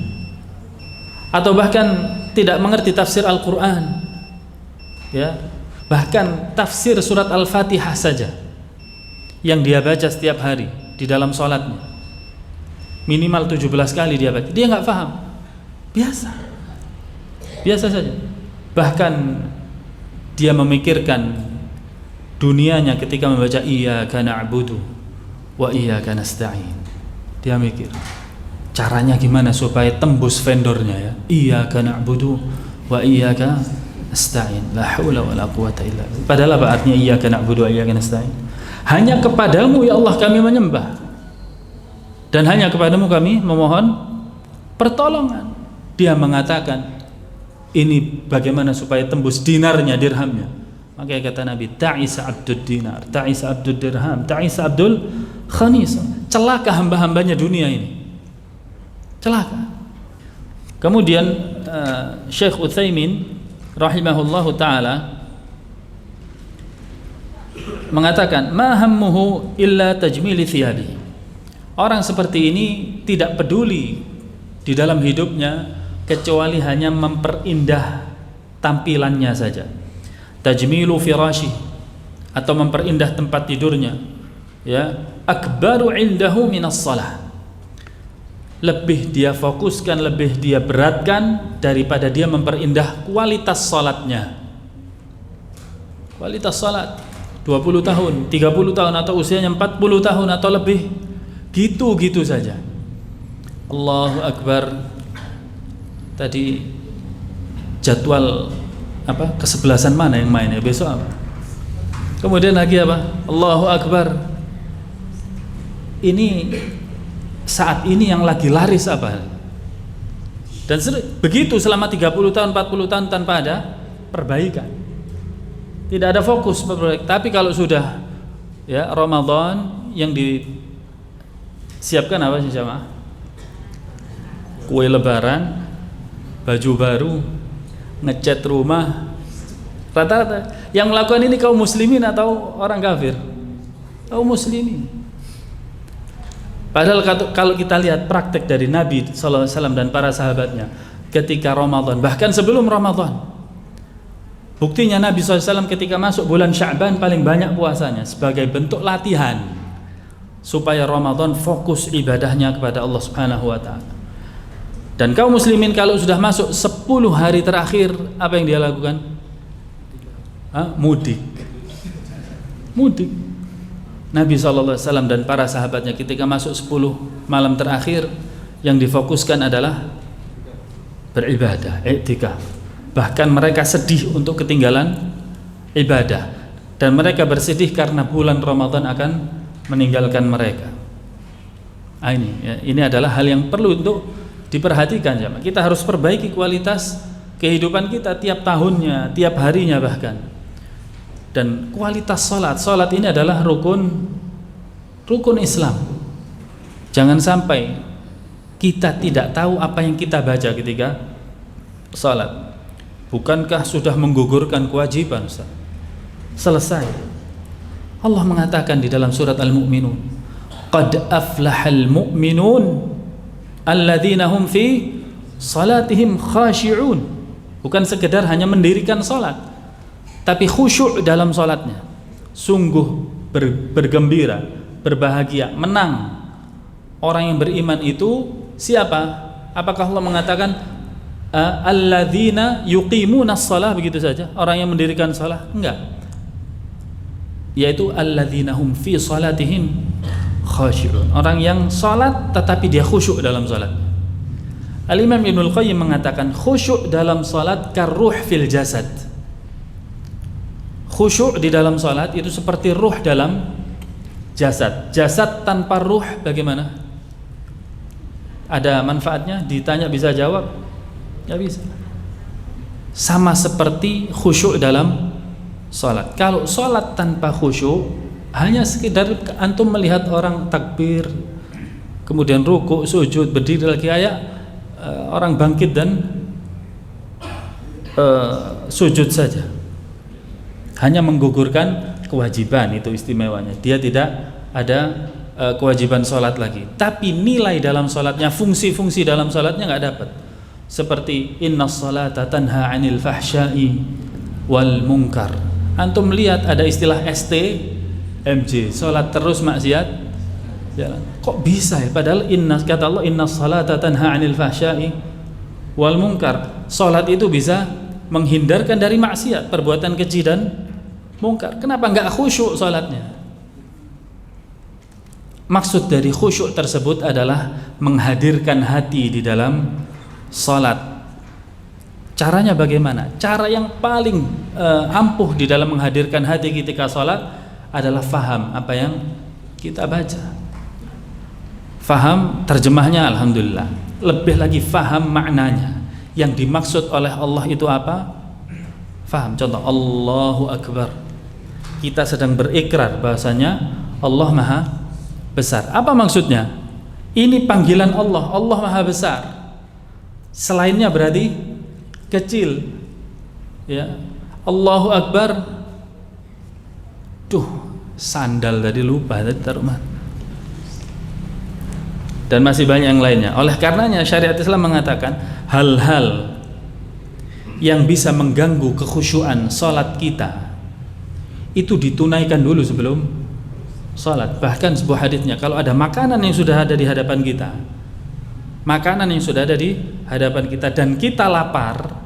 Atau bahkan tidak mengerti tafsir Al-Quran, ya, bahkan tafsir surat Al-Fatihah saja yang dia baca setiap hari di dalam sholatnya, minimal 17 kali dia baca, dia nggak paham. Biasa saja. Bahkan dia memikirkan dunianya ketika membaca iyyaka na'budu wa iyyaka nasta'in. Dia mikir caranya gimana supaya tembus vendornya, ya. Iyyaka na'budu wa iyyaka nasta'in. La haula wala quwata illa billah. Padahal apa artinya iyyaka na'budu wa iyyaka nasta'in? Hanya kepadamu ya Allah kami menyembah, dan hanya kepadamu kami memohon pertolongan. Dia mengatakan ini bagaimana supaya tembus dinarnya, dirhamnya. Maka kata Nabi, ta'isa abdud dinar, ta'isa abdud dirham, ta'isa abdul khamisah. Celaka hamba-hambanya dunia ini, celaka. Kemudian Syekh Utsaimin rahimahullahu taala mengatakan, ma hammuhu illa tajmili thiyabi. Orang seperti ini tidak peduli di dalam hidupnya kecuali hanya memperindah tampilannya saja. Tajmilu firashi, atau memperindah tempat tidurnya, ya, akbaru indahu minas shalah. Lebih dia fokuskan, lebih dia beratkan daripada dia memperindah kualitas salatnya. Kualitas salat 20 tahun, 30 tahun, atau usianya 40 tahun atau lebih, gitu-gitu saja. Allahu Akbar. Tadi jadwal apa, kesebelasan mana yang main ya besok apa? Kemudian lagi apa? Allahu Akbar. Ini saat ini yang lagi laris apa? Dan begitu selama 30 tahun, 40 tahun tanpa ada perbaikan. Tidak ada fokus perbaikan. Tapi kalau sudah ya Ramadan, yang disiapkan apa sih jamaah? Kue lebaran, baju baru, ngecat rumah. Rata-rata yang melakukan ini kaum muslimin atau orang kafir? Kaum muslimin. Padahal kalau kita lihat praktek dari Nabi SAW dan para sahabatnya ketika Ramadan, bahkan sebelum Ramadan, buktinya Nabi SAW ketika masuk bulan Sya'ban paling banyak puasanya sebagai bentuk latihan supaya Ramadan fokus ibadahnya kepada Allah Subhanahu wa Ta'ala. Dan kaum muslimin kalau sudah masuk 10 hari terakhir, apa yang dia lakukan? Mudik. Nabi SAW dan para sahabatnya ketika masuk 10 malam terakhir, yang difokuskan adalah beribadah, i'tikaf. Bahkan mereka sedih untuk ketinggalan ibadah, dan mereka bersedih karena bulan Ramadan akan meninggalkan mereka. Ini adalah hal yang perlu untuk diperhatikan, jemaah. Kita harus perbaiki kualitas kehidupan kita tiap tahunnya, tiap harinya bahkan. Dan kualitas salat ini adalah rukun Islam. Jangan sampai kita tidak tahu apa yang kita baca ketika salat. Bukankah sudah menggugurkan kewajiban, Ustaz? Selesai. Allah mengatakan di dalam surat Al-Mu'minun, qad aflahal mu'minun alladzina hum fi salatihim khashi'un. Bukan sekedar hanya mendirikan salat, tapi khusyuk dalam salatnya. Sungguh bergembira, berbahagia, menang. Orang yang beriman itu siapa? Apakah Allah mengatakan alladzina yuqimunas shalah begitu saja? Orang yang mendirikan salat? Enggak. Yaitu alladzina hum fi salatihim khashi'un. Orang yang salat tetapi dia khusyuk dalam salat. Al-Imam Ibnul Qayyim mengatakan khusyuk dalam salat karruh fil jasad. Khusyuk di dalam salat itu seperti ruh dalam jasad. Jasad tanpa ruh bagaimana? Ada manfaatnya? Ditanya bisa jawab? Tidak bisa. Sama seperti khusyuk dalam salat. Kalau salat tanpa khusyuk, hanya sekedar antum melihat orang takbir, kemudian ruku, sujud, berdiri lagi, kayak orang bangkit dan sujud saja. Hanya menggugurkan kewajiban, itu istimewanya. Dia tidak ada kewajiban salat lagi. Tapi nilai dalam salatnya, fungsi-fungsi dalam salatnya nggak dapat. Seperti innas salata tanha 'anil fahsya'i wal munkar. Antum lihat ada istilah STMJ, salat terus maksiat jalan. Kok bisa ya? Padahal kata Allah innas salata tanha 'anil fahsya'i wal munkar. Salat itu bisa menghindarkan dari maksiat, perbuatan keji dan munkar. Kenapa enggak khusyuk salatnya? Maksud dari khusyuk tersebut adalah menghadirkan hati di dalam salat. Caranya bagaimana? Cara yang paling ampuh di dalam menghadirkan hati ketika salat adalah faham apa yang kita baca. Faham terjemahnya, alhamdulillah. Lebih lagi faham maknanya. Yang dimaksud oleh Allah itu apa? Faham. Contoh, Allahu Akbar. Kita sedang berikrar bahasanya Allah Maha Besar. Apa maksudnya? Ini panggilan Allah. Allah Maha Besar. Selainnya berarti kecil. Ya. Allahu Akbar. Duh, sandal tadi lupa tadi taruh mana. dan masih banyak yang lainnya. Oleh karenanya syariat Islam mengatakan hal-hal yang bisa mengganggu kekhusyuan salat kita itu ditunaikan dulu sebelum salat. Bahkan sebuah hadisnya, kalau ada makanan yang sudah ada di hadapan kita, dan kita lapar,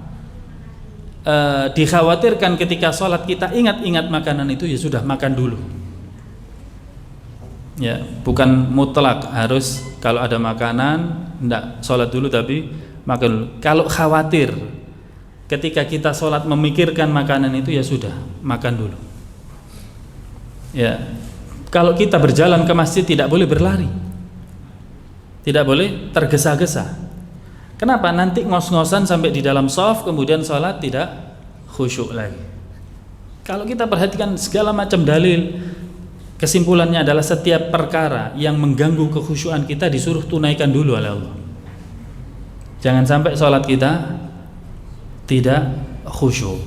dikhawatirkan ketika salat kita ingat makanan itu, ya sudah, makan dulu. Ya, bukan mutlak harus kalau ada makanan enggak salat dulu, tapi makan dulu. Kalau khawatir ketika kita sholat memikirkan makanan itu, ya sudah, makan dulu. Ya, kalau kita berjalan ke masjid tidak boleh berlari, tidak boleh tergesa-gesa. Kenapa? Nanti ngos-ngosan sampai di dalam shaf, kemudian sholat tidak khusyuk lagi. Kalau kita perhatikan segala macam dalil, kesimpulannya adalah setiap perkara yang mengganggu kekhusyuan kita disuruh tunaikan dulu oleh Allah. Jangan sampai sholat kita tidak khusyuk,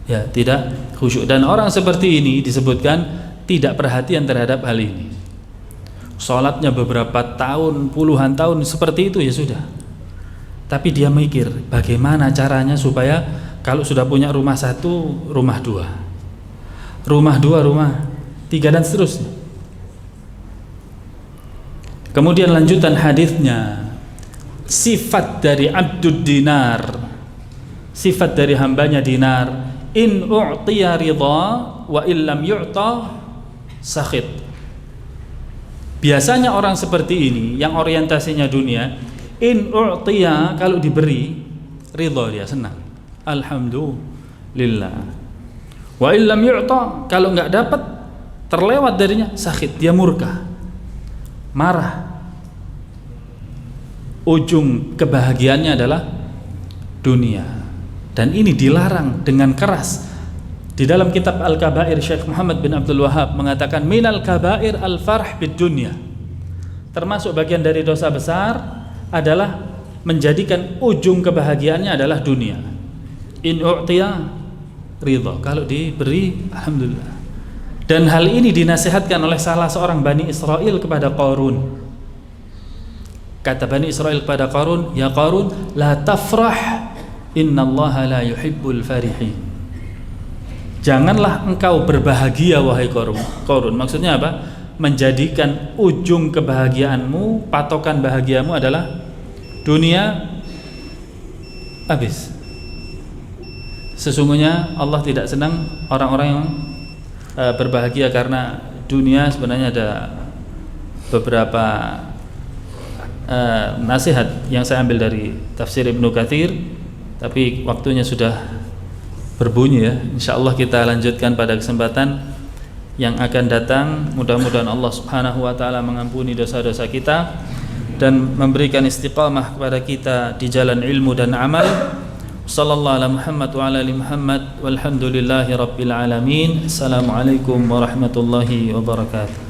ya, tidak khusyuk. Dan orang seperti ini disebutkan tidak perhatian terhadap hal ini. Sholatnya beberapa tahun, puluhan tahun seperti itu, ya sudah. Tapi dia mikir bagaimana caranya supaya kalau sudah punya rumah satu, rumah dua, rumah tiga, dan seterusnya. Kemudian lanjutan hadisnya, sifat dari abdud dinar, sifat dari hambanya dinar, in u'tiya ridha wa illam yu'ta sakhit. Biasanya orang seperti ini yang orientasinya dunia, in u'tiya, kalau diberi ridha dia senang, alhamdulillah. Wa illam yu'ta, kalau enggak dapat, terlewat darinya, sakhit, dia murka, marah. Ujung kebahagiaannya adalah dunia. Dan ini dilarang dengan keras. Di dalam kitab Al-Kabair, Syekh Muhammad bin Abdul Wahhab mengatakan, minal kabair al-farh bid dunya. Termasuk bagian dari dosa besar adalah menjadikan ujung kebahagiaannya adalah dunia. In u'tiya ridha, kalau diberi alhamdulillah. Dan hal ini dinasihatkan oleh salah seorang Bani Israel kepada Qarun. Kata Bani Israel kepada Qarun, ya Qarun, la tafrah, innallaha la yuhibbul farihin. Janganlah engkau berbahagia wahai Qarun. Maksudnya apa? Menjadikan ujung kebahagiaanmu, patokan bahagiamu adalah dunia, habis. Sesungguhnya Allah tidak senang orang-orang yang berbahagia karena dunia. Sebenarnya ada beberapa nasihat yang saya ambil dari tafsir Ibnu Katsir, tapi waktunya sudah berbunyi, ya. Insyaallah kita lanjutkan pada kesempatan yang akan datang. Mudah-mudahan Allah Subhanahu wa taala mengampuni dosa-dosa kita dan memberikan istiqamah kepada kita di jalan ilmu dan amal. Sallallahu ala Muhammad wa ala ali Muhammad walhamdulillahi rabbil alamin. Assalamualaikum warahmatullahi wabarakatuh.